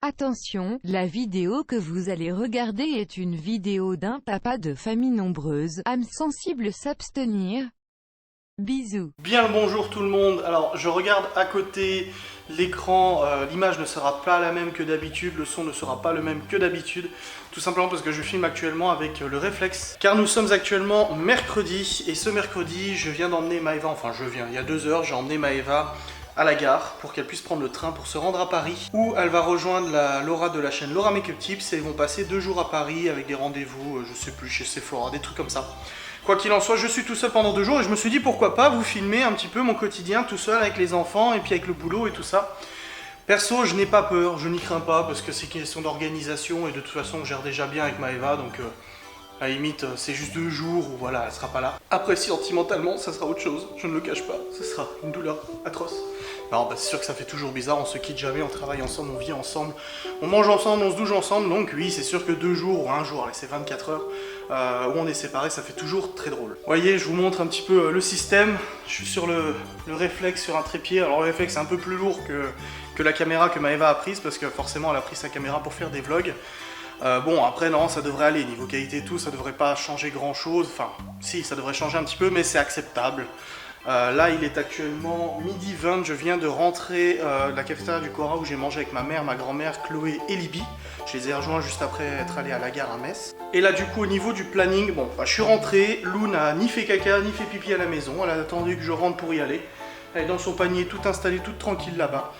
Attention, la vidéo que vous allez regarder est une vidéo d'un papa de famille nombreuse, âme sensible s'abstenir. Bisous. Bien le bonjour tout le monde. Alors je regarde à côté l'écran, l'image ne sera pas la même que d'habitude, le son ne sera pas le même que d'habitude, tout simplement parce que je filme actuellement avec le réflexe, car nous sommes actuellement mercredi, et ce mercredi je viens d'emmener Maëva, il y a 2 heures, j'ai emmené Maëva à la gare pour qu'elle puisse prendre le train pour se rendre à Paris, où elle va rejoindre Laura de la chaîne Laura Makeup Tips, et ils vont passer 2 jours à Paris avec des rendez-vous, je sais plus, chez Sephora, des trucs comme ça. Quoi qu'il en soit, je suis tout seul pendant 2 jours et je me suis dit pourquoi pas vous filmer un petit peu mon quotidien tout seul avec les enfants et puis avec le boulot et tout ça. Perso, je n'ai pas peur, je n'y crains pas parce que c'est question d'organisation et de toute façon je gère déjà bien avec Maëva, donc à la limite c'est juste 2 jours où voilà, elle sera pas là. Après sentimentalement ça sera autre chose, je ne le cache pas, ce sera une douleur atroce. Alors bah, c'est sûr que ça fait toujours bizarre, on se quitte jamais, on travaille ensemble, on vit ensemble, on mange ensemble, on se douche ensemble, donc oui c'est sûr que 2 jours ou 1 jour, allez c'est 24 heures, où on est séparés, ça fait toujours très drôle. Vous voyez, je vous montre un petit peu le système, je suis sur le réflexe sur un trépied, alors le réflexe est un peu plus lourd que la caméra que Maëva a prise, parce que forcément elle a pris sa caméra pour faire des vlogs. Bon après non, ça devrait aller, niveau qualité et tout, ça devrait pas changer grand chose, enfin si ça devrait changer un petit peu mais c'est acceptable. Là il est actuellement midi 20, je viens de rentrer de la cafétéria du Cora où j'ai mangé avec ma mère, ma grand-mère, Chloé et Libby. Je les ai rejoints juste après être allé à la gare à Metz. Et là du coup au niveau du planning, bon bah, je suis rentré, Lou n'a ni fait caca ni fait pipi à la maison, elle a attendu que je rentre pour y aller. Elle est dans son panier tout installé, toute tranquille là-bas.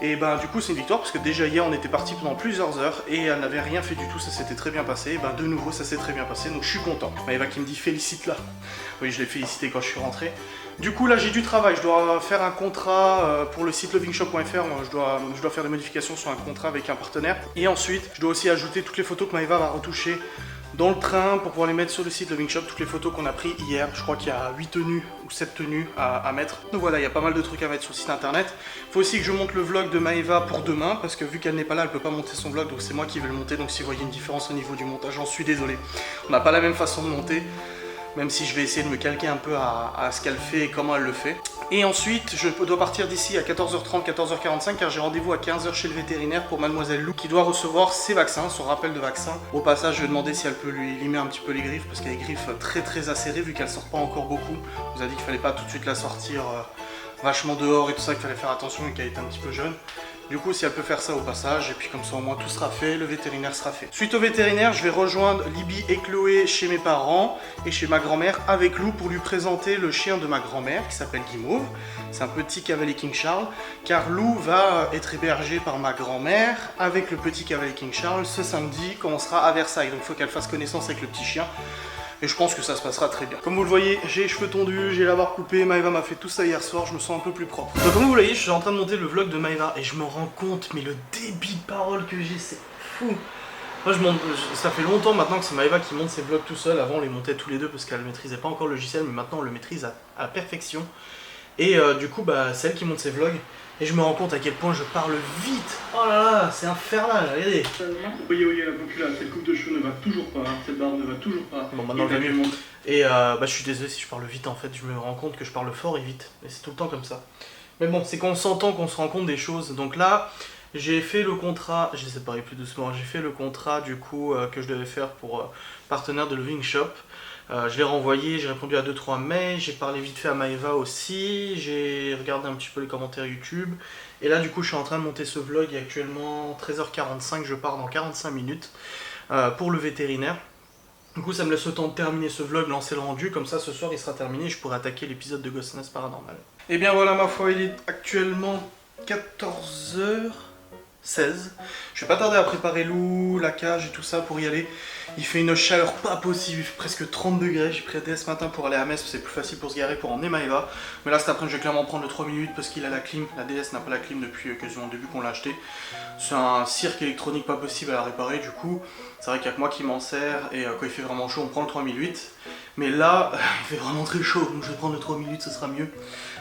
Et ben du coup c'est une victoire parce que déjà hier on était parti pendant plusieurs heures et elle n'avait rien fait du tout, ça s'était très bien passé. Et ben de nouveau ça s'est très bien passé, donc je suis content. Maëva qui me dit félicite là. Oui, je l'ai félicité quand je suis rentré. Du coup là j'ai du travail, je dois faire un contrat pour le site lovingshop.fr, je dois faire des modifications sur un contrat avec un partenaire. Et ensuite je dois aussi ajouter toutes les photos que Maëva va retoucher dans le train pour pouvoir les mettre sur le site Loving Shop, toutes les photos qu'on a prises hier. Je crois qu'il y a 8 tenues ou 7 tenues à mettre. Donc voilà, il y a pas mal de trucs à mettre sur le site internet. Il faut aussi que je monte le vlog de Maëva pour demain, parce que vu qu'elle n'est pas là, elle peut pas monter son vlog, donc c'est moi qui vais le monter. Donc si vous voyez une différence au niveau du montage, j'en suis désolé. On n'a pas la même façon de monter, même si je vais essayer de me calquer un peu à ce qu'elle fait et comment elle le fait. Et ensuite, je dois partir d'ici à 14h30, 14h45, car j'ai rendez-vous à 15h chez le vétérinaire pour Mademoiselle Lou, qui doit recevoir ses vaccins, son rappel de vaccin. Au passage, je vais demander si elle peut lui limer un petit peu les griffes, parce qu'elle a les griffes très acérées, vu qu'elle sort pas encore beaucoup. On vous a dit qu'il fallait pas tout de suite la sortir vachement dehors et tout ça, qu'il fallait faire attention et qu'elle était un petit peu jeune. Du coup, si elle peut faire ça au passage, et puis comme ça au moins tout sera fait, le vétérinaire sera fait. Suite au vétérinaire, je vais rejoindre Libby et Chloé chez mes parents et chez ma grand-mère avec Lou pour lui présenter le chien de ma grand-mère qui s'appelle Guimauve. C'est un petit cavalier King Charles, car Lou va être hébergée par ma grand-mère avec le petit cavalier King Charles ce samedi quand on sera à Versailles. Donc il faut qu'elle fasse connaissance avec le petit chien. Et je pense que ça se passera très bien. Comme vous le voyez, j'ai les cheveux tondus, j'ai la barbe coupée, Maëva m'a fait tout ça hier soir, je me sens un peu plus propre. Donc comme vous le voyez, je suis en train de monter le vlog de Maëva et je me rends compte, mais le débit de parole que j'ai, c'est fou. Moi ça fait longtemps maintenant que c'est Maëva qui monte ses vlogs tout seul. Avant on les montait tous les deux parce qu'elle ne maîtrisait pas encore le logiciel, mais maintenant on le maîtrise à la perfection. Et du coup bah, c'est elle qui monte ses vlogs. Et je me rends compte à quel point je parle vite. Oh là là, c'est infernal, regardez. Oui, la populace, cette coupe de cheveux ne va toujours pas, cette barbe ne va toujours pas. Bon, maintenant je vais mieux. Et bah, je suis désolé si je parle vite en fait, je me rends compte que je parle fort et vite. Et c'est tout le temps comme ça. Mais bon, c'est qu'on s'entend qu'on se rend compte des choses. Donc là, j'ai fait le contrat, j'essaie de parler plus doucement, j'ai fait le contrat du coup que je devais faire pour partenaire de Loving Shop. Je l'ai renvoyé, j'ai répondu à 2-3 mails, j'ai parlé vite fait à Maëva aussi, j'ai regardé un petit peu les commentaires YouTube. Et là du coup je suis en train de monter ce vlog, il est actuellement 13h45, je pars dans 45 minutes pour le vétérinaire. Du coup ça me laisse le temps de terminer ce vlog, lancer le rendu, comme ça ce soir il sera terminé et je pourrai attaquer l'épisode de Ghostness Paranormal. Et bien voilà ma foi, il est actuellement 14h16. Je vais pas tarder à préparer Lou, la cage et tout ça pour y aller. Il fait une chaleur pas possible, il fait presque 30 degrés. J'ai pris la DS ce matin pour aller à Metz, c'est plus facile pour se garer pour emmener Maëva. Mais là cet après-midi je vais clairement prendre le 3 minutes parce qu'il a la clim. La DS n'a pas la clim depuis quasiment le début qu'on l'a acheté. C'est un cirque électronique pas possible à la réparer, du coup c'est vrai qu'il n'y a que moi qui m'en sers. Et quand il fait vraiment chaud on prend le 3008. Mais là il fait vraiment très chaud, donc je vais prendre le 3008, ce sera mieux.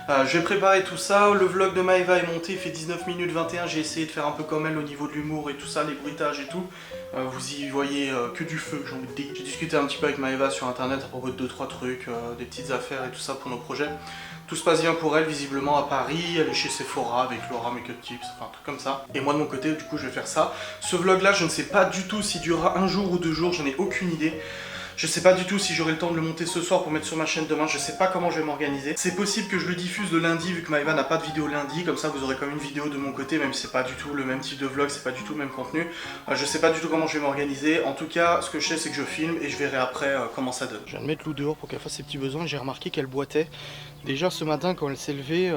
Je vais préparer tout ça, le vlog de Maëva est monté, il fait 19 minutes 21, j'ai essayé de faire un peu comme elle au niveau de l'humour et tout ça, les bruitages et tout. Vous y voyez que du feu, j'ai envie de dire. J'ai discuté un petit peu avec Maëva sur internet à propos de 2-3 trucs, des petites affaires et tout ça pour nos projets. Tout se passe bien pour elle, visiblement à Paris, elle est chez Sephora avec Laura Makeup Tips, enfin un truc comme ça. Et moi de mon côté, du coup je vais faire ça. Ce vlog là, je ne sais pas du tout s'il durera un jour ou 2 jours, j'en ai aucune idée. Je sais pas du tout si j'aurai le temps de le monter ce soir pour mettre sur ma chaîne demain, je sais pas comment je vais m'organiser. C'est possible que je le diffuse le lundi vu que Maëva n'a pas de vidéo lundi, comme ça vous aurez comme une vidéo de mon côté, même si c'est pas du tout le même type de vlog, c'est pas du tout le même contenu. Je sais pas du tout comment je vais m'organiser, en tout cas ce que je sais c'est que je filme et je verrai après comment ça donne. Je viens de mettre Lou dehors pour qu'elle fasse ses petits besoins, j'ai remarqué qu'elle boitait. Déjà ce matin quand elle s'est levée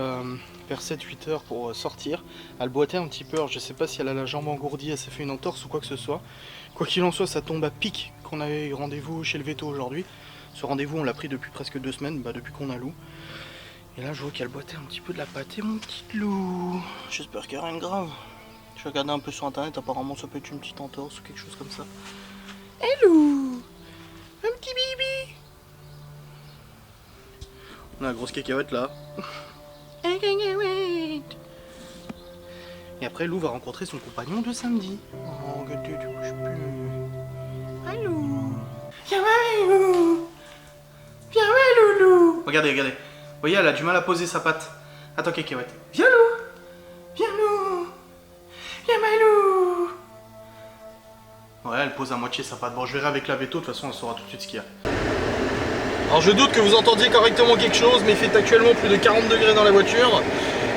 vers 7-8 heures pour sortir, elle boitait un petit peu, alors je sais pas si elle a la jambe engourdie, elle s'est fait une entorse ou quoi que ce soit. Quoi qu'il en soit, ça tombe à pic qu'on avait eu rendez-vous chez le veto aujourd'hui. Ce rendez-vous, on l'a pris depuis presque 2 semaines, depuis qu'on a Lou. Et là, je vois qu'elle boitait un petit peu de la pâtée, mon petit Lou. J'espère qu'il n'y a rien de grave. Je vais regarder un peu sur internet, apparemment ça peut être une petite entorse ou quelque chose comme ça. Hello, un petit bibi. On a la grosse cacahuète là. Et après, Lou va rencontrer son compagnon de samedi. Oh, que tu touches plus. Allô. Viens, Loulou. Viens, Loulou. Regardez, regardez. Vous voyez, elle a du mal à poser sa patte. Attends, cacahuète. Viens, Lou. Viens, Lou. Viens, Lou. Ouais, elle pose à moitié sa patte. Bon, je verrai avec la veto, de toute façon, elle saura tout de suite ce qu'il y a. Alors, je doute que vous entendiez correctement quelque chose, mais il fait actuellement plus de 40 degrés dans la voiture.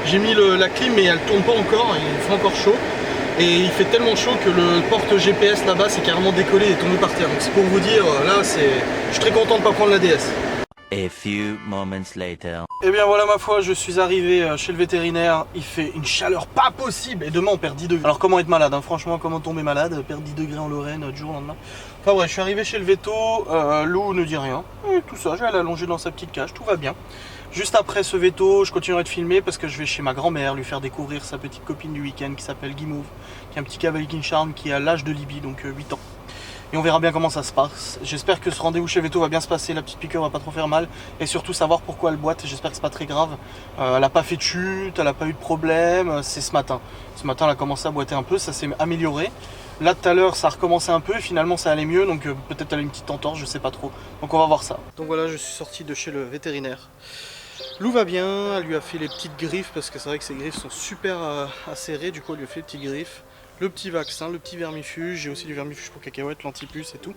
J'ai mis la clim mais elle tourne pas encore, il fait encore chaud. Et il fait tellement chaud que le porte GPS là-bas s'est carrément décollé et est tombé par terre. Donc c'est pour vous dire, là je suis très content de pas prendre la DS. A few moments later. Et bien voilà ma foi, je suis arrivé chez le vétérinaire, il fait une chaleur pas possible et demain on perd 10 degrés. Alors comment être malade, hein, franchement comment tomber malade, perdre 10 degrés en Lorraine du jour au lendemain. Enfin bref, je suis arrivé chez le véto, Lou ne dit rien, et tout ça, je vais aller allonger dans sa petite cage, tout va bien. Juste après ce veto, je continuerai de filmer parce que je vais chez ma grand-mère lui faire découvrir sa petite copine du week-end qui s'appelle Guimauve, qui est un petit cavalier Charme qui a l'âge de Libye, donc 8 ans. Et on verra bien comment ça se passe. J'espère que ce rendez-vous chez Veto va bien se passer, la petite piqûre va pas trop faire mal. Et surtout savoir pourquoi elle boite, j'espère que c'est pas très grave. Elle a pas fait de chute, elle a pas eu de problème, c'est ce matin. Ce matin elle a commencé à boiter un peu, ça s'est amélioré. Là tout à l'heure ça a recommencé un peu et finalement ça allait mieux, donc peut-être elle a une petite entorse, je sais pas trop. Donc on va voir ça. Donc voilà, je suis sorti de chez le vétérinaire. Lou va bien, elle lui a fait les petites griffes parce que c'est vrai que ses griffes sont super acérées, du coup elle lui a fait les petites griffes. Le petit vaccin, le petit vermifuge, j'ai aussi du vermifuge pour cacahuètes, l'antipuce et tout.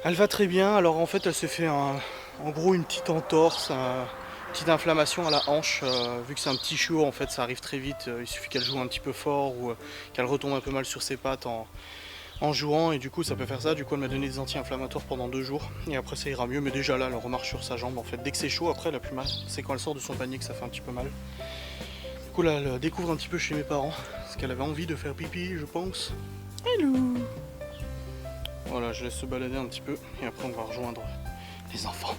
Elle va très bien, alors en fait elle s'est fait en gros une petite entorse, une petite inflammation à la hanche, vu que c'est un petit chiot en fait ça arrive très vite, il suffit qu'elle joue un petit peu fort ou qu'elle retombe un peu mal sur ses pattes en jouant et du coup ça peut faire ça. Du coup elle m'a donné des anti-inflammatoires pendant 2 jours et après ça ira mieux, mais déjà là elle remarche sur sa jambe en fait. Dès que c'est chaud après elle a plus mal, c'est quand elle sort de son panier que ça fait un petit peu mal. Du coup là elle découvre un petit peu chez mes parents parce qu'elle avait envie de faire pipi je pense. Hello. Voilà, je laisse se balader un petit peu et après on va rejoindre les enfants.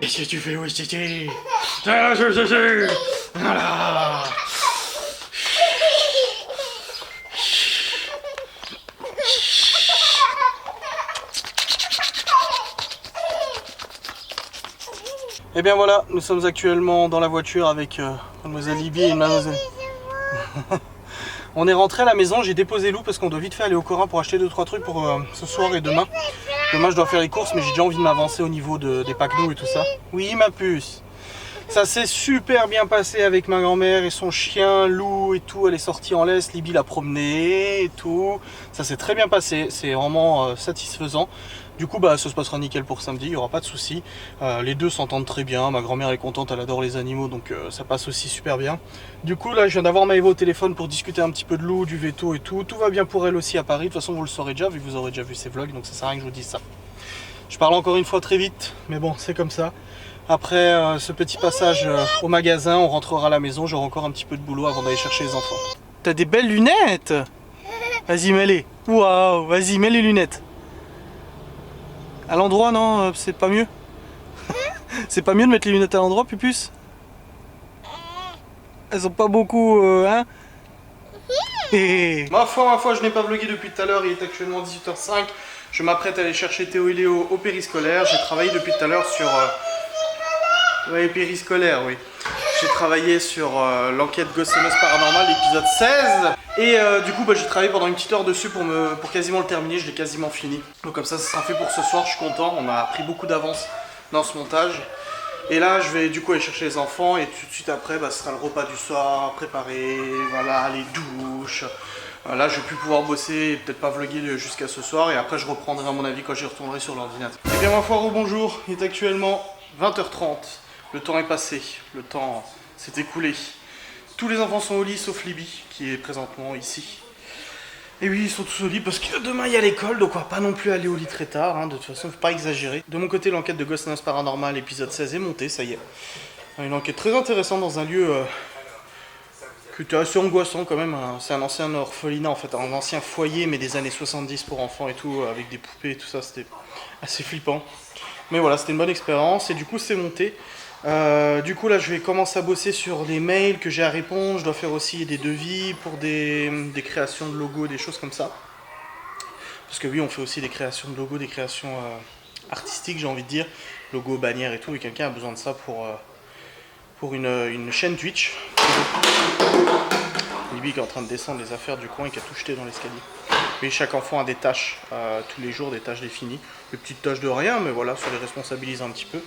Qu'est-ce que tu fais, oui, Titi? Voilà. Et bien voilà, nous sommes actuellement dans la voiture avec mademoiselle Libye et mademoiselle... On est rentré à la maison, j'ai déposé Lou parce qu'on doit vite faire aller au Corin pour acheter 2-3 trucs pour ce soir et demain. Demain je dois faire les courses mais j'ai déjà envie de m'avancer au niveau des packs d'eau et tout ça. Oui ma puce. Ça s'est super bien passé avec ma grand-mère et son chien, Lou et tout. Elle est sortie en laisse, Libye l'a promené et tout. Ça s'est très bien passé, c'est vraiment satisfaisant. Du coup bah ça se passera nickel pour samedi, il n'y aura pas de soucis. Les deux s'entendent très bien, ma grand-mère est contente, elle adore les animaux, donc ça passe aussi super bien. Du coup là je viens d'avoir Maëva au téléphone pour discuter un petit peu de l'eau, du veto et tout. Tout va bien pour elle aussi à Paris, de toute façon vous le saurez déjà vu que vous aurez déjà vu ses vlogs, donc ça sert à rien que je vous dise ça. Je parle encore une fois très vite, mais bon c'est comme ça. Après ce petit passage au magasin, on rentrera à la maison, j'aurai encore un petit peu de boulot avant d'aller chercher les enfants. T'as des belles lunettes! Vas-y mets-les. Waouh, vas-y mets les lunettes. À l'endroit non, c'est pas mieux? C'est pas mieux de mettre les lunettes à l'endroit, Pupus? Elles sont pas beaucoup, hein? Ma foi, je n'ai pas vlogué depuis tout à l'heure, il est actuellement 18h05. Je m'apprête à aller chercher Théo et Léo au périscolaire. J'ai travaillé depuis tout à l'heure sur... Ouais, périscolaire, oui. J'ai travaillé sur l'enquête Ghost Hunters Paranormal, épisode 16. Et du coup, bah, j'ai travaillé pendant une petite heure dessus pour quasiment le terminer. Je l'ai quasiment fini. Donc comme ça sera fait pour ce soir, je suis content. On a pris beaucoup d'avance dans ce montage. Et là, je vais du coup aller chercher les enfants. Et tout de suite après, bah, ce sera le repas du soir, préparé, voilà, les douches. Là, je vais plus pouvoir bosser et peut-être pas vlogger jusqu'à ce soir. Et après, je reprendrai à mon avis quand j'y retournerai sur l'ordinateur. Et bien, ma foi, bonjour. Il est actuellement 20h30. Le temps est passé, le temps s'est écoulé. Tous les enfants sont au lit sauf Libby qui est présentement ici. Et oui, ils sont tous au lit parce que demain il y a l'école, donc on va pas non plus aller au lit très tard, hein. De toute façon, faut pas exagérer. De mon côté, l'enquête de Ghost Hunters Paranormal épisode 16 est montée, ça y est. Une enquête très intéressante dans un lieu qui était assez angoissant quand même. C'est un ancien orphelinat en fait, un ancien foyer mais des années 70 pour enfants et tout, avec des poupées et tout ça, c'était assez flippant. Mais voilà, c'était une bonne expérience et du coup c'est monté. Du coup là je vais commencer à bosser sur des mails que j'ai à répondre. Je dois faire aussi des devis pour des créations de logos, des choses comme ça. Parce que oui, on fait aussi des créations de logos, des créations artistiques, j'ai envie de dire. Logos, bannières et tout, et quelqu'un a besoin de ça pour une chaîne Twitch. Libby qui est en train de descendre les affaires du coin et qui a tout jeté dans l'escalier. Mais chaque enfant a des tâches tous les jours, des tâches définies. Des petites tâches de rien, mais voilà, ça les responsabilise un petit peu.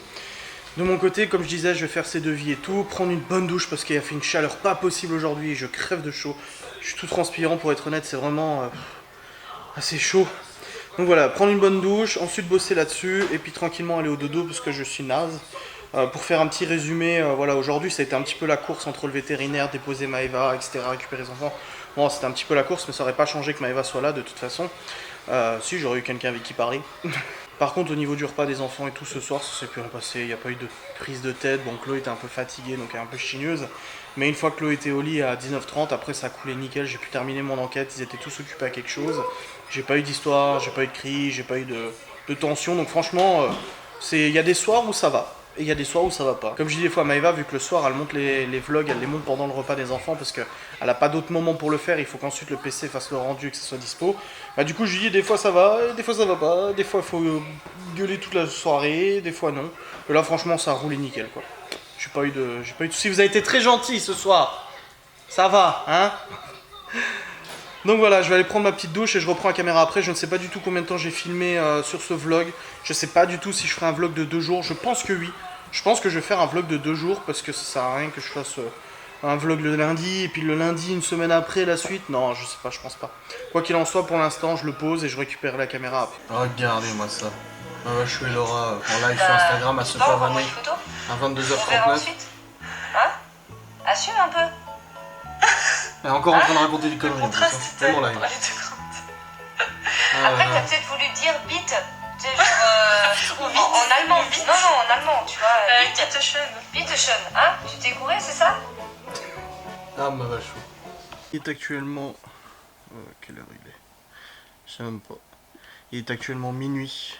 De mon côté, comme je disais, je vais faire ces devis et tout, prendre une bonne douche parce qu'il a fait une chaleur pas possible aujourd'hui et je crève de chaud. Je suis tout transpirant pour être honnête, c'est vraiment assez chaud. Donc voilà, prendre une bonne douche, ensuite bosser là-dessus et puis tranquillement aller au dodo parce que je suis naze. Pour faire un petit résumé, voilà, aujourd'hui ça a été un petit peu la course entre le vétérinaire, déposer Maëva, etc., récupérer les enfants. Bon, c'était un petit peu la course, mais ça aurait pas changé que Maëva soit là de toute façon. Si, j'aurais eu quelqu'un avec qui parler. Par contre, au niveau du repas des enfants et tout, ce soir, ça s'est plus rien passé. Il n'y a pas eu de prise de tête. Bon, Chloé était un peu fatiguée, donc elle est un peu chigneuse. Mais une fois que Chloé était au lit à 19h30, après ça a coulé nickel. J'ai pu terminer mon enquête. Ils étaient tous occupés à quelque chose. J'ai pas eu d'histoire, j'ai pas eu de cris, j'ai pas eu de tension. Donc franchement, il y a des soirs où ça va. Et il y a des soirs où ça va pas. Comme je dis des fois à Maëva, vu que le soir elle monte les vlogs, elle les monte pendant le repas des enfants parce qu'elle a pas d'autre moment pour le faire, il faut qu'ensuite le PC fasse le rendu et que ça soit dispo. Bah du coup je lui dis des fois ça va, des fois ça va pas, des fois il faut gueuler toute la soirée, des fois non. Et là franchement ça a roulé nickel quoi. J'ai pas eu de soucis, vous avez été très gentils ce soir. Ça va, hein? Donc voilà, je vais aller prendre ma petite douche et je reprends la caméra après. Je ne sais pas du tout combien de temps j'ai filmé sur ce vlog. Je sais pas du tout si je ferai un vlog de 2 jours. Je pense que oui. Je pense que je vais faire un vlog de 2 jours parce que ça sert à rien que je fasse un vlog le lundi et puis le lundi une semaine après la suite. Non, je sais pas, je pense pas. Quoi qu'il en soit, pour l'instant, je le pose et je récupère la caméra après. Regardez-moi ça. Je suis Laura en live sur Instagram à se pavaner à 22h39. Hein? Assume un peu. Elle est encore en train de raconter des conneries. C'est mon live. Après, t'as peut-être voulu dire bite. En allemand. Non, en allemand, tu vois. Bitteschön. Hein? Tu t'es couré, c'est ça? Ah, ma vache. Il est actuellement... quelle heure il est? Je sais même pas. Il est actuellement minuit.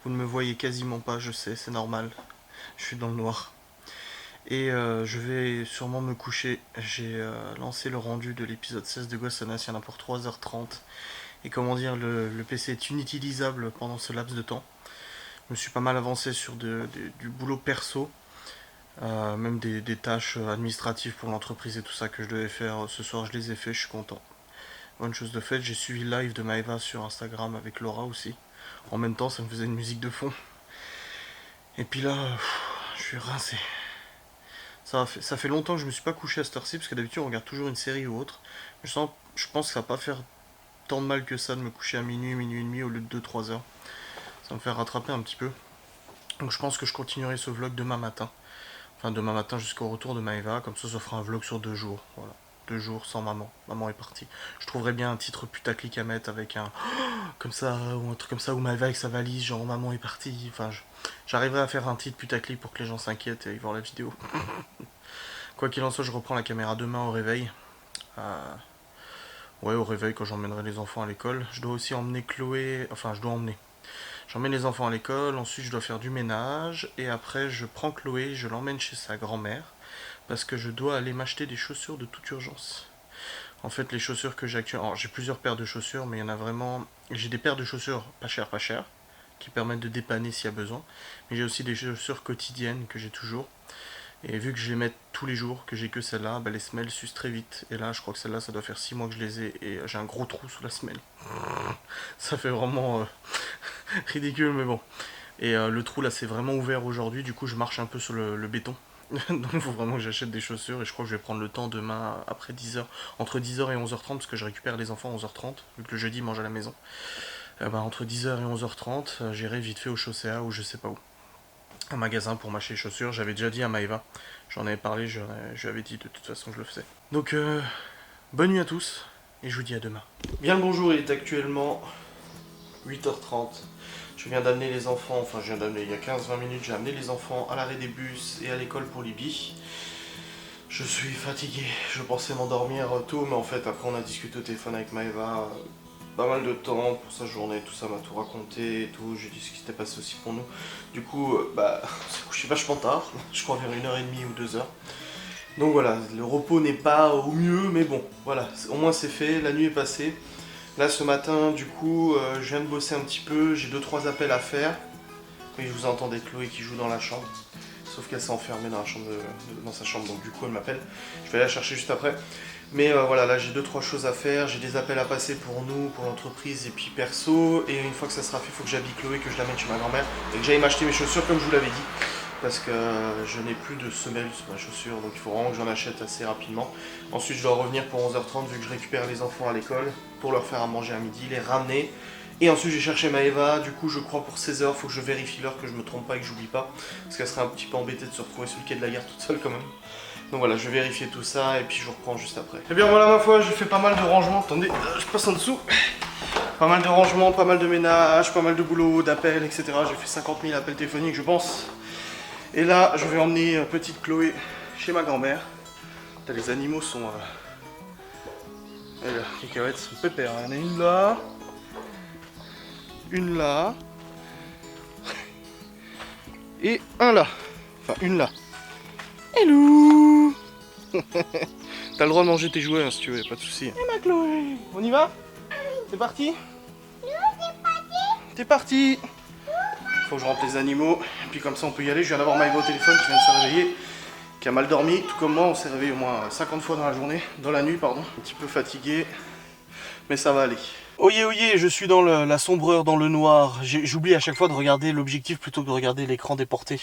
Vous ne me voyez quasiment pas, je sais, c'est normal. Je suis dans le noir. Et je vais sûrement me coucher. J'ai lancé le rendu de l'épisode 16 de Ghost Hunters, il y en a pour 3h30. Et comment dire, le PC est inutilisable pendant ce laps de temps. Je me suis pas mal avancé sur du boulot perso. Même des tâches administratives pour l'entreprise et tout ça que je devais faire ce soir, je les ai fait, je suis content. Bonne chose de faite, j'ai suivi le live de Maëva sur Instagram avec Laura aussi. En même temps, ça me faisait une musique de fond. Et puis là, je suis rincé. Ça fait longtemps que je me suis pas couché à cette heure-ci, parce que d'habitude on regarde toujours une série ou autre. Je pense que ça va pas faire tant de mal que ça de me coucher à minuit, minuit et demi au lieu de 2-3 heures. va me faire rattraper un petit peu. Donc je pense que je continuerai ce vlog demain matin. Enfin demain matin jusqu'au retour de Maëva, comme ça fera un vlog sur 2 jours. Voilà. 2 jours sans maman. Maman est partie. Je trouverais bien un titre putaclic à mettre avec un comme ça, ou un truc comme ça, où Maëva avec sa valise, genre maman est partie. Enfin, j'arriverai à faire un titre putaclic pour que les gens s'inquiètent et voir la vidéo. Quoi qu'il en soit, je reprends la caméra demain au réveil. Ouais, au réveil quand j'emmènerai les enfants à l'école. Je dois aussi emmener Chloé, enfin je dois emmener. J'emmène les enfants à l'école, ensuite je dois faire du ménage, et après je prends Chloé, je l'emmène chez sa grand-mère, parce que je dois aller m'acheter des chaussures de toute urgence. En fait, les chaussures que j'ai actuellement, j'ai plusieurs paires de chaussures, mais il y en a vraiment, j'ai des paires de chaussures pas chères, qui permettent de dépanner s'il y a besoin, mais j'ai aussi des chaussures quotidiennes que j'ai toujours. Et vu que je les mets tous les jours, que j'ai que celle-là, bah les semelles s'usent très vite. Et là, je crois que celle-là, ça doit faire 6 mois que je les ai. Et j'ai un gros trou sous la semelle. Ça fait vraiment ridicule, mais bon. Et le trou, là, c'est vraiment ouvert aujourd'hui. Du coup, je marche un peu sur le béton. Donc, il faut vraiment que j'achète des chaussures. Et je crois que je vais prendre le temps demain, après 10h. Entre 10h et 11h30, parce que je récupère les enfants à 11h30. Vu que le jeudi, ils mangent à la maison. Entre 10h et 11h30, j'irai vite fait au Chaussea ou je sais pas où. Un magasin pour m'acheter les chaussures, j'avais déjà dit à Maëva, j'en avais parlé, je lui avais dit de toute façon je le faisais. Donc bonne nuit à tous, et je vous dis à demain. Bien le bonjour, il est actuellement 8h30, je viens d'amener les enfants, enfin je viens d'amener il y a 15-20 minutes, j'ai amené les enfants à l'arrêt des bus et à l'école pour Libye. Je suis fatigué, je pensais m'endormir tôt, mais en fait après on a discuté au téléphone avec Maëva, pas mal de temps pour sa journée, tout ça m'a tout raconté et tout, j'ai dit ce qui s'était passé aussi pour nous. Du coup, on s'est couché vachement tard, je crois vers 1h30 ou 2h. Donc voilà, le repos n'est pas au mieux, mais bon, voilà, au moins c'est fait, la nuit est passée. Là ce matin, du coup, je viens de bosser un petit peu, j'ai 2-3 appels à faire. Oui, je vous entendais Chloé qui joue dans la chambre, sauf qu'elle s'est enfermée dans, dans sa chambre, donc du coup elle m'appelle. Je vais aller la chercher juste après. Mais voilà, là j'ai 2-3 choses à faire, j'ai des appels à passer pour nous, pour l'entreprise et puis perso. Et une fois que ça sera fait, il faut que j'habille Chloé, que je l'amène chez ma grand-mère et que j'aille m'acheter mes chaussures comme je vous l'avais dit. Parce que je n'ai plus de semelles sur ma chaussure, donc il faut vraiment que j'en achète assez rapidement. Ensuite je dois revenir pour 11h30 vu que je récupère les enfants à l'école pour leur faire à manger à midi, les ramener. Et ensuite j'ai cherché Maëva, du coup je crois pour 16h, il faut que je vérifie l'heure, que je me trompe pas et que j'oublie pas. Parce qu'elle serait un petit peu embêtée de se retrouver sur le quai de la gare toute seule quand même. Donc voilà, je vais vérifier tout ça et puis je vous reprends juste après. Et bien voilà ma foi, j'ai fait pas mal de rangements. Attendez, je passe en dessous. Pas mal de rangements, pas mal de ménage, pas mal de boulot, d'appels, etc. J'ai fait 50 000 appels téléphoniques je pense. Et là, je vais emmener petite Chloé chez ma grand-mère. Les animaux sont... les cacahuètes sont pépères. Il y en a une là. Une là. Et un là. Enfin, une là. Hello. T'as le droit de manger tes jouets hein, si tu veux, pas de soucis. Et ma Chloé, on y va? C'est parti? T'es parti? Faut que je rentre les animaux, et puis comme ça on peut y aller. Je viens d'avoir Maëva au téléphone qui vient de se réveiller, qui a mal dormi, tout comme moi. On s'est réveillé au moins 50 fois dans la journée, dans la nuit pardon. Un petit peu fatigué, mais ça va aller. Oyez, oyez, je suis dans la sombreur, dans le noir. J'oublie à chaque fois de regarder l'objectif plutôt que de regarder l'écran déporté.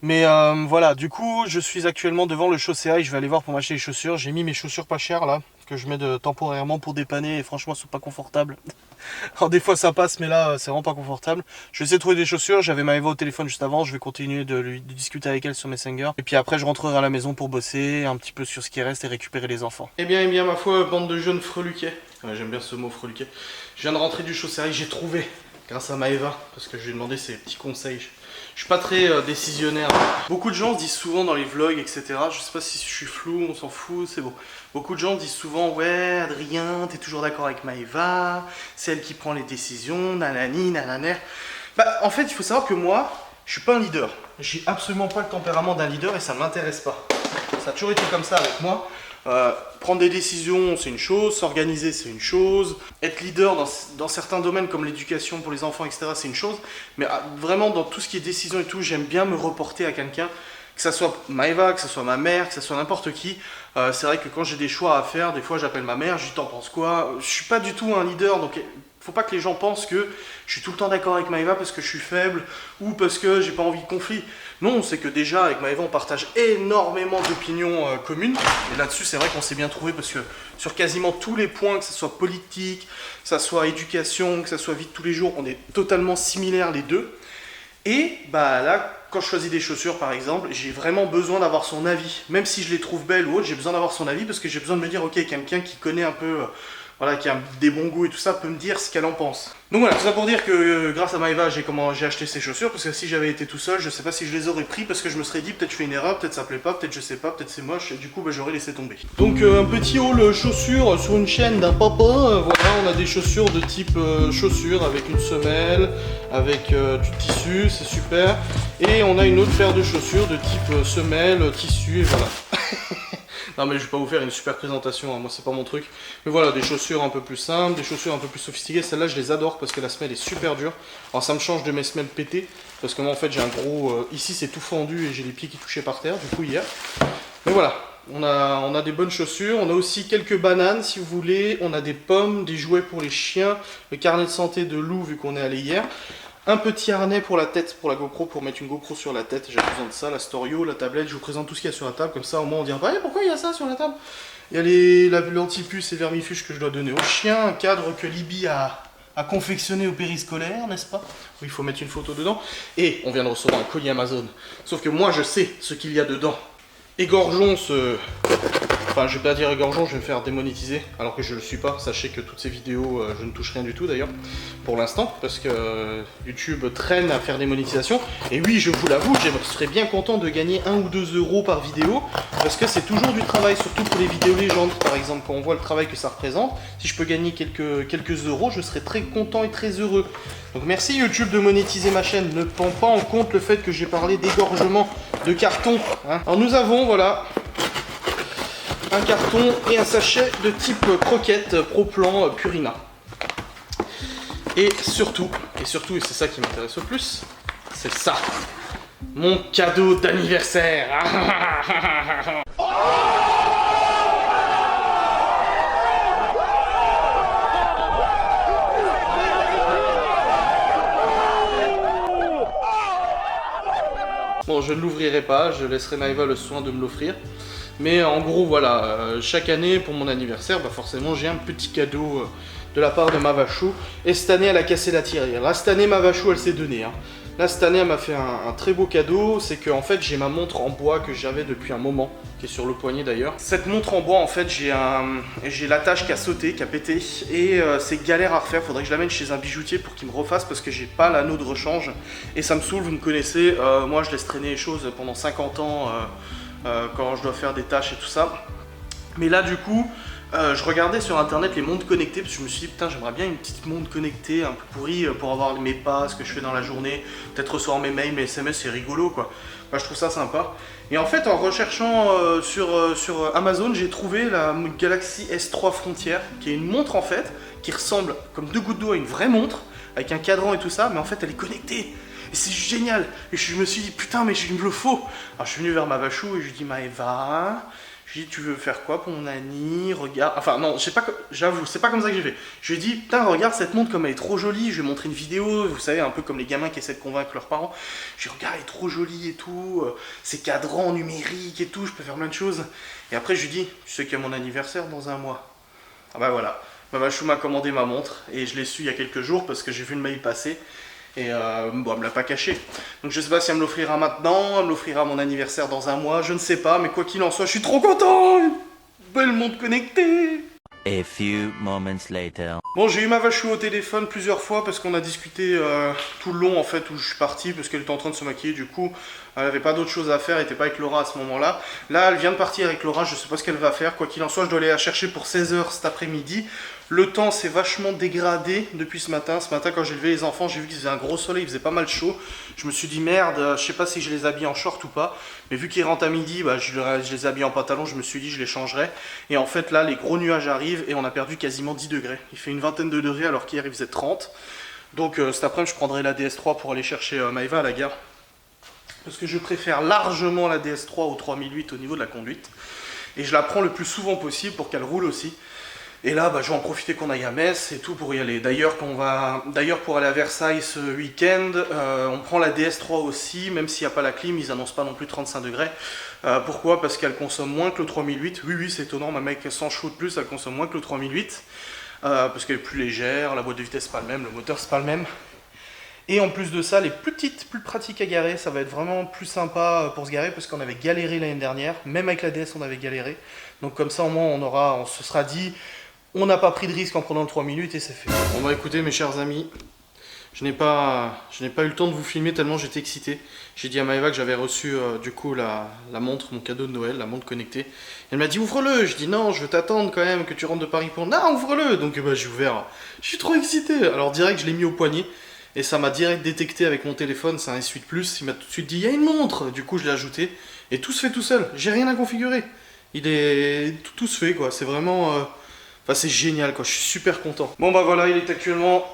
Mais voilà, du coup, je suis actuellement devant le Chaussea et je vais aller voir pour m'acheter les chaussures. J'ai mis mes chaussures pas chères là, que je mets temporairement pour dépanner et franchement, elles sont pas confortables. Alors des fois ça passe, mais là, c'est vraiment pas confortable. Je vais essayer de trouver des chaussures. J'avais Maëva au téléphone juste avant, je vais continuer de discuter avec elle sur Messenger. Et puis après, je rentrerai à la maison pour bosser un petit peu sur ce qui reste et récupérer les enfants. Eh bien, ma foi, bande de jeunes freluquets. Ouais, j'aime bien ce mot freluquet. Je viens de rentrer du Chaussea et j'ai trouvé, grâce à Maëva, parce que je lui ai demandé ses petits conseils. Je suis pas très décisionnaire. Beaucoup de gens disent souvent dans les vlogs, etc. Je sais pas si je suis flou, on s'en fout, c'est bon. Beaucoup de gens disent souvent, ouais, Adrien, t'es toujours d'accord avec Maëva, c'est elle qui prend les décisions, nanani, nananer. Bah, en fait, il faut savoir que moi, je suis pas un leader. J'ai absolument pas le tempérament d'un leader et ça m'intéresse pas. Ça a toujours été comme ça avec moi. Prendre des décisions, c'est une chose, s'organiser, c'est une chose, être leader dans certains domaines comme l'éducation pour les enfants, etc., c'est une chose, mais vraiment dans tout ce qui est décision et tout, j'aime bien me reporter à quelqu'un Que ça soit Maëva, que ça soit ma mère, que ça soit n'importe qui. C'est vrai que quand j'ai des choix à faire, des fois j'appelle ma mère, je lui dis t'en penses quoi? Je suis pas du tout un leader, donc faut pas que les gens pensent que je suis tout le temps d'accord avec Maëva parce que je suis faible ou parce que j'ai pas envie de conflit. Non, c'est que déjà avec Maëva on partage énormément d'opinions communes. Et là-dessus c'est vrai qu'on s'est bien trouvé parce que sur quasiment tous les points, que ce soit politique, que ce soit éducation, que ce soit vie de tous les jours, on est totalement similaires les deux. Et bah là, quand je choisis des chaussures par exemple, j'ai vraiment besoin d'avoir son avis. Même si je les trouve belles ou autres, j'ai besoin d'avoir son avis parce que j'ai besoin de me dire, ok, quelqu'un qui connaît un peu, voilà, qui a des bons goûts et tout ça, peut me dire ce qu'elle en pense. Donc voilà, tout ça pour dire que grâce à Maëva, j'ai acheté ces chaussures parce que si j'avais été tout seul, je sais pas si je les aurais pris parce que je me serais dit, peut-être je fais une erreur, peut-être ça plaît pas, peut-être je sais pas, peut-être c'est moche et du coup bah, j'aurais laissé tomber. Donc un petit haul chaussures sur une chaîne d'un papa, voilà, on a des chaussures de type chaussures avec une semelle, avec du tissu, c'est super. Et on a une autre paire de chaussures de type semelle, tissu et voilà. Non mais je vais pas vous faire une super présentation, hein. Moi c'est pas mon truc. Mais voilà, des chaussures un peu plus simples, des chaussures un peu plus sophistiquées. Celles-là je les adore parce que la semelle est super dure. Alors ça me change de mes semelles pétées. Parce que moi en fait j'ai un gros... ici c'est tout fendu et j'ai les pieds qui touchaient par terre du coup hier. Mais voilà, on a des bonnes chaussures. On a aussi quelques bananes si vous voulez. On a des pommes, des jouets pour les chiens. Le carnet de santé de Lou vu qu'on est allé hier. Un petit harnais pour la tête, pour la GoPro, pour mettre une GoPro sur la tête. J'ai besoin de ça, la Storio, la tablette. Je vous présente tout ce qu'il y a sur la table. Comme ça, au moins, on dira pas pourquoi il y a ça sur la table. Il y a l'antipuce et vermifuge que je dois donner au chien. Un cadre que Libby a confectionné au périscolaire, n'est-ce pas? Oui, il faut mettre une photo dedans. Et on vient de recevoir un colis Amazon. Sauf que moi, je sais ce qu'il y a dedans. Égorgeons ce... Enfin, je vais pas dire égorgeons, je vais me faire démonétiser, alors que je le suis pas. Sachez que toutes ces vidéos, je ne touche rien du tout d'ailleurs, pour l'instant, parce que YouTube traîne à faire des monétisations. Et oui, je vous l'avoue, je serais bien content de gagner 1 ou 2 euros par vidéo, parce que c'est toujours du travail, surtout pour les vidéos légendes, par exemple, quand on voit le travail que ça représente. Si je peux gagner quelques euros, je serais très content et très heureux. Donc merci YouTube de monétiser ma chaîne. Ne prends pas en compte le fait que j'ai parlé d'égorgement de carton. Hein. Alors nous avons, voilà, un carton et un sachet de type croquette Pro-Plan Purina. Et surtout, et c'est ça qui m'intéresse le plus, c'est ça, mon cadeau d'anniversaire. Bon, je ne l'ouvrirai pas, je laisserai Maëva le soin de me l'offrir. Mais en gros, voilà, chaque année pour mon anniversaire, bah forcément j'ai un petit cadeau de la part de Mavachou. Et cette année, elle a cassé la tirelire. Là, cette année, Mavachou, elle s'est donnée. Hein. Là, cette année, elle m'a fait un très beau cadeau. C'est que en fait, j'ai ma montre en bois que j'avais depuis un moment, qui est sur le poignet d'ailleurs. Cette montre en bois, en fait, j'ai l'attache qui a sauté, qui a pété. Et c'est galère à refaire. Faudrait que je l'amène chez un bijoutier pour qu'il me refasse parce que j'ai pas l'anneau de rechange. Et ça me saoule, vous me connaissez. Moi, je laisse traîner les choses pendant 50 ans. Quand je dois faire des tâches et tout ça. Mais là du coup, je regardais sur internet les montres connectées parce que je me suis dit putain j'aimerais bien une petite montre connectée un peu pourrie pour avoir mes pas, ce que je fais dans la journée, peut-être recevoir mes mails, mes SMS, c'est rigolo quoi. Bah, je trouve ça sympa. Et en fait en recherchant sur Amazon, j'ai trouvé la Galaxy S3 Frontier qui est une montre en fait qui ressemble comme 2 gouttes d'eau à une vraie montre avec un cadran et tout ça, mais en fait elle est connectée. Et c'est génial. Et je me suis dit, putain, mais il me le faut. Alors je suis venu vers Mavachou et je lui dis, Maëva, je lui dis, tu veux faire quoi pour mon Annie? Regarde. Enfin, non, je sais pas, j'avoue, c'est pas comme ça que j'ai fait. Je lui ai dit, putain, regarde cette montre comme elle est trop jolie. Je lui ai montré une vidéo, vous savez, un peu comme les gamins qui essaient de convaincre leurs parents. Je lui ai dit, regarde, elle est trop jolie et tout. C'est cadran numérique et tout, je peux faire plein de choses. Et après, je lui ai dit, tu sais qu'il y a mon anniversaire dans un mois. Ah bah voilà. Mavachou m'a commandé ma montre et je l'ai su il y a quelques jours parce que j'ai vu le mail passer. Et bon, elle me l'a pas caché. Donc je sais pas si elle me l'offrira maintenant, elle me l'offrira à mon anniversaire dans un mois, je ne sais pas, mais quoi qu'il en soit, je suis trop content. Une belle montre connectée. A few moments later. Bon, j'ai eu Mavachou au téléphone plusieurs fois parce qu'on a discuté tout le long en fait où je suis parti parce qu'elle était en train de se maquiller. Du coup, elle avait pas d'autre chose à faire, elle était pas avec Laura à ce moment-là. Là, elle vient de partir avec Laura, je sais pas ce qu'elle va faire. Quoi qu'il en soit, je dois aller la chercher pour 16 h cet après-midi. Le temps s'est vachement dégradé depuis ce matin. Ce matin, quand j'ai levé les enfants, j'ai vu qu'il faisait un gros soleil, il faisait pas mal chaud. Je me suis dit merde, je sais pas si je les habille en short ou pas. Mais vu qu'ils rentrent à midi, bah, je les habille en pantalon, je me suis dit je les changerai. Et en fait là, les gros nuages arrivent et on a perdu quasiment 10 degrés. Il fait une vingtaine de degrés alors qu'hier il faisait 30. Donc cet après-midi, je prendrai la DS3 pour aller chercher Maëva à la gare. parce que je préfère largement la DS3 au 3008 au niveau de la conduite. Et je la prends le plus souvent possible pour qu'elle roule aussi. Et là, bah, je vais en profiter qu'on aille à Metz et tout pour y aller. D'ailleurs, pour aller à Versailles ce week-end, on prend la DS3 aussi, même s'il n'y a pas la clim, ils annoncent pas non plus 35 degrés. Pourquoi? Parce qu'elle consomme moins que le 3008. Oui, c'est étonnant, ma mec, 100 chevaux de plus, elle consomme moins que le 3008. Parce qu'elle est plus légère, la boîte de vitesse c'est pas le même, le moteur c'est pas le même. Et en plus de ça, les plus petites, plus pratiques à garer, ça va être vraiment plus sympa pour se garer parce qu'on avait galéré l'année dernière, même avec la DS on avait galéré. Donc comme ça au moins on se sera dit, on n'a pas pris de risque en prenant le 3 minutes et c'est fait. Bon bah écoutez mes chers amis, je n'ai pas eu le temps de vous filmer tellement j'étais excité. J'ai dit à Maëva que j'avais reçu du coup la montre, mon cadeau de Noël, la montre connectée. Elle m'a dit ouvre-le, je dis non, je veux t'attendre quand même que tu rentres de Paris pour... Non, ouvre-le. Donc bah j'ai ouvert, je suis trop excité. Alors direct je l'ai mis au poignet. Et ça m'a direct détecté avec mon téléphone, c'est un S8 Plus, il m'a tout de suite dit, il y a une montre. Du coup, je l'ai ajouté, et tout se fait tout seul, j'ai rien à configurer. Tout se fait, quoi, c'est vraiment... Enfin, c'est génial, quoi, je suis super content. Bon, bah voilà, il est actuellement...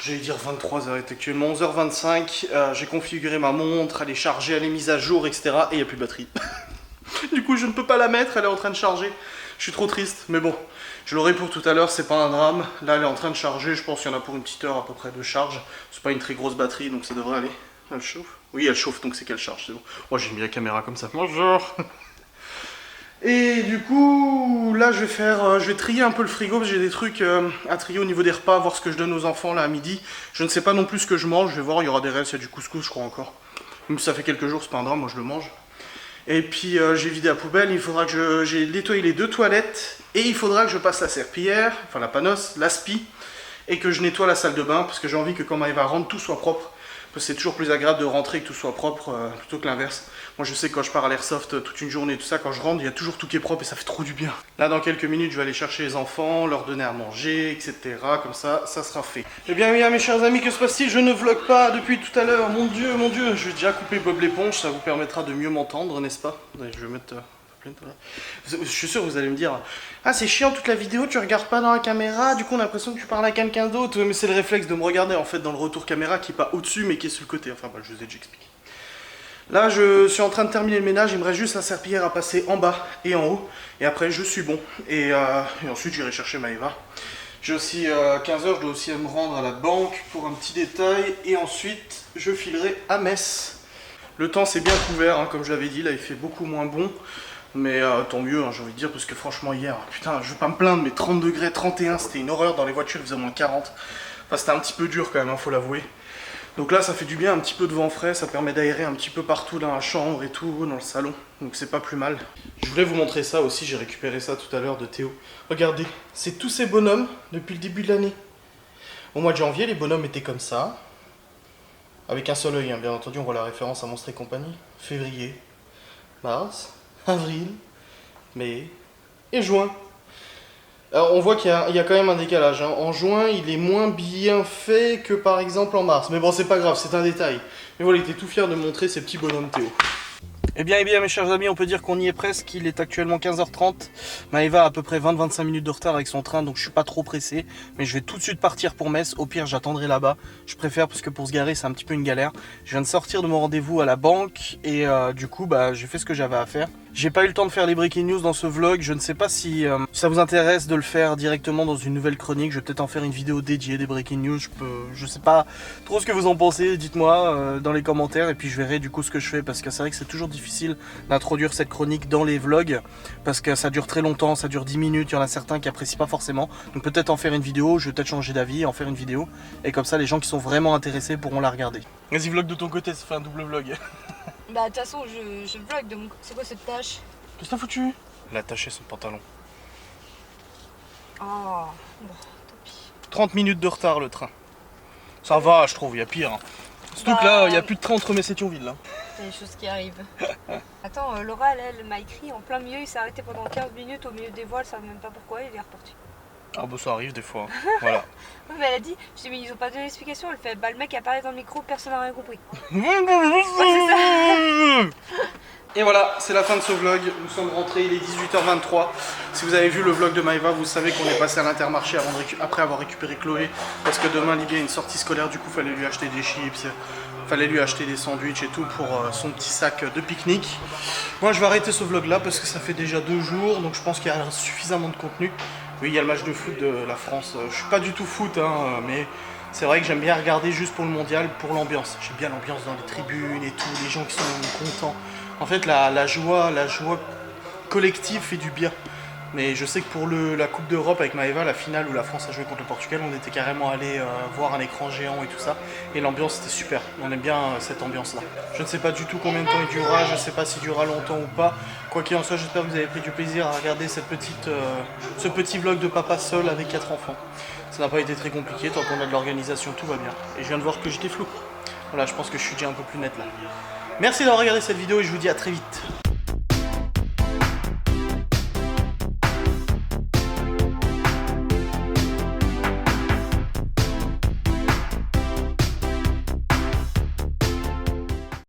J'allais dire 23h, il est actuellement 11h25. J'ai configuré ma montre, elle est chargée, elle est mise à jour, etc. Et il n'y a plus de batterie. Du coup, je ne peux pas la mettre, elle est en train de charger. Je suis trop triste, mais bon, je l'aurai pour tout à l'heure, c'est pas un drame. Là, elle est en train de charger, je pense qu'il y en a pour une petite heure à peu près de charge. C'est pas une très grosse batterie, donc ça devrait aller. Elle chauffe? Oui, elle chauffe, donc c'est qu'elle charge, c'est bon. Moi, j'ai mis la caméra comme ça. Bonjour. Et du coup, là, je vais trier un peu le frigo, parce que j'ai des trucs à trier au niveau des repas, voir ce que je donne aux enfants, là, à midi. Je ne sais pas non plus ce que je mange, je vais voir, il y aura des restes, il y a du couscous, je crois encore. Même si ça fait quelques jours, c'est pas un drame, moi je le mange. Et puis j'ai vidé la poubelle, il faudra que j'ai nettoyé les 2 toilettes et il faudra que je passe la serpillière, enfin la panosse, l'aspi et que je nettoie la salle de bain parce que j'ai envie que quand Maëva rentre, tout soit propre. Parce que c'est toujours plus agréable de rentrer et que tout soit propre plutôt que l'inverse. Moi je sais que quand je pars à l'airsoft toute une journée et tout ça, quand je rentre, il y a toujours tout qui est propre et ça fait trop du bien. Là dans quelques minutes je vais aller chercher les enfants, leur donner à manger, etc. Comme ça sera fait. Eh bien mes chers amis, que se passe-t-il? Je ne vlog pas depuis tout à l'heure, mon dieu, je vais déjà couper Bob l'éponge, ça vous permettra de mieux m'entendre, n'est-ce pas? Je vais mettre... Je suis sûr que vous allez me dire, ah c'est chiant toute la vidéo, tu regardes pas dans la caméra, du coup on a l'impression que tu parles à quelqu'un d'autre. Mais c'est le réflexe de me regarder en fait dans le retour caméra qui est pas au-dessus mais qui est sur le côté. Enfin bah, je vous ai déjà expliqué. Là je suis en train de terminer le ménage, il me reste juste la serpillière à passer en bas et en haut. Et après je suis bon. Et ensuite j'irai chercher Maëva. J'ai aussi 15h, je dois aussi me rendre à la banque pour un petit détail. Et ensuite je filerai à Metz. Le temps c'est bien couvert, hein, comme je l'avais dit, là il fait beaucoup moins bon. Mais tant mieux, hein, j'ai envie de dire, parce que franchement hier, putain, je vais pas me plaindre, mais 30 degrés, 31, c'était une horreur, dans les voitures il faisait moins 40. Enfin c'était un petit peu dur quand même, hein, faut l'avouer. Donc là ça fait du bien, un petit peu de vent frais, ça permet d'aérer un petit peu partout dans la chambre et tout, dans le salon. Donc c'est pas plus mal. Je voulais vous montrer ça aussi, j'ai récupéré ça tout à l'heure de Théo. Regardez, c'est tous ces bonhommes depuis le début de l'année. Au mois de janvier, les bonhommes étaient comme ça. Avec un seul œil, hein, bien entendu, on voit la référence à Monstres et compagnie. Février, mars, avril, mai et juin. Alors on voit qu'il y a quand même un décalage. Hein. En juin, il est moins bien fait que par exemple en mars. Mais bon, c'est pas grave, c'est un détail. Mais voilà, il était tout fier de montrer ces petits bonhommes Théo. Eh bien, mes chers amis, on peut dire qu'on y est presque. Il est actuellement 15h30. Maëva a à peu près 20-25 minutes de retard avec son train, donc je suis pas trop pressé. Mais je vais tout de suite partir pour Metz. Au pire, j'attendrai là-bas. Je préfère parce que pour se garer, c'est un petit peu une galère. Je viens de sortir de mon rendez-vous à la banque et du coup, bah, j'ai fait ce que j'avais à faire. J'ai pas eu le temps de faire les breaking news dans ce vlog. Je ne sais pas si ça vous intéresse de le faire directement dans une nouvelle chronique. Je vais peut-être en faire une vidéo dédiée des breaking news. Je sais pas trop ce que vous en pensez. Dites-moi dans les commentaires et puis je verrai du coup ce que je fais parce que c'est vrai que c'est toujours difficile d'introduire cette chronique dans les vlogs parce que ça dure très longtemps, ça dure 10 minutes. Il y en a certains qui apprécient pas forcément. Donc peut-être en faire une vidéo. Je vais peut-être changer d'avis, en faire une vidéo et comme ça les gens qui sont vraiment intéressés pourront la regarder. Vas-y, vlog de ton côté, ça fait un double vlog. Bah de toute façon je vlog de mon... C'est quoi cette tâche? Qu'est-ce que t'as foutu? Elle a attaché son pantalon. Oh, bon, tant pis. 30 minutes de retard le train. Ça va, je trouve, il y a pire. Hein. Surtout que là, il n'y a plus de train entre Metz et Thionville. Là. Il y a des choses qui arrivent. Attends, Laura, elle m'a écrit en plein milieu, il s'est arrêté pendant 15 minutes au milieu des voiles, ça ne savait même pas pourquoi, il est reparti. Ah bah ça arrive des fois. Voilà. Oui, mais elle a dit, je dis mais ils ont pas donné l'explication, elle fait bah le mec a parlé dans le micro, personne n'a rien compris. Et voilà, c'est la fin de ce vlog. Nous sommes rentrés, il est 18h23. Si vous avez vu le vlog de Maëva, vous savez qu'on est passé à l'Intermarché après avoir récupéré Chloé. Parce que demain, Libye a une sortie scolaire, du coup, il fallait lui acheter des chips. Fallait lui acheter des sandwichs et tout pour son petit sac de pique-nique. Moi je vais arrêter ce vlog là parce que ça fait déjà 2 jours, donc je pense qu'il y a suffisamment de contenu. Oui, il y a le match de foot de la France. Je suis pas du tout foot, hein, mais c'est vrai que j'aime bien regarder juste pour le mondial, pour l'ambiance. J'aime bien l'ambiance dans les tribunes et tout, les gens qui sont contents. En fait, la joie collective fait du bien. Mais je sais que pour la Coupe d'Europe avec Maëva, la finale où la France a joué contre le Portugal, on était carrément allé voir un écran géant et tout ça. Et l'ambiance était super. On aime bien cette ambiance-là. Je ne sais pas du tout combien de temps il durera, je ne sais pas s'il durera longtemps ou pas. Quoi qu'il en soit, j'espère que vous avez pris du plaisir à regarder ce petit vlog de papa seul avec 4 enfants. Ça n'a pas été très compliqué, tant qu'on a de l'organisation, tout va bien. Et je viens de voir que j'étais flou. Voilà, je pense que je suis déjà un peu plus net là. Merci d'avoir regardé cette vidéo et je vous dis à très vite.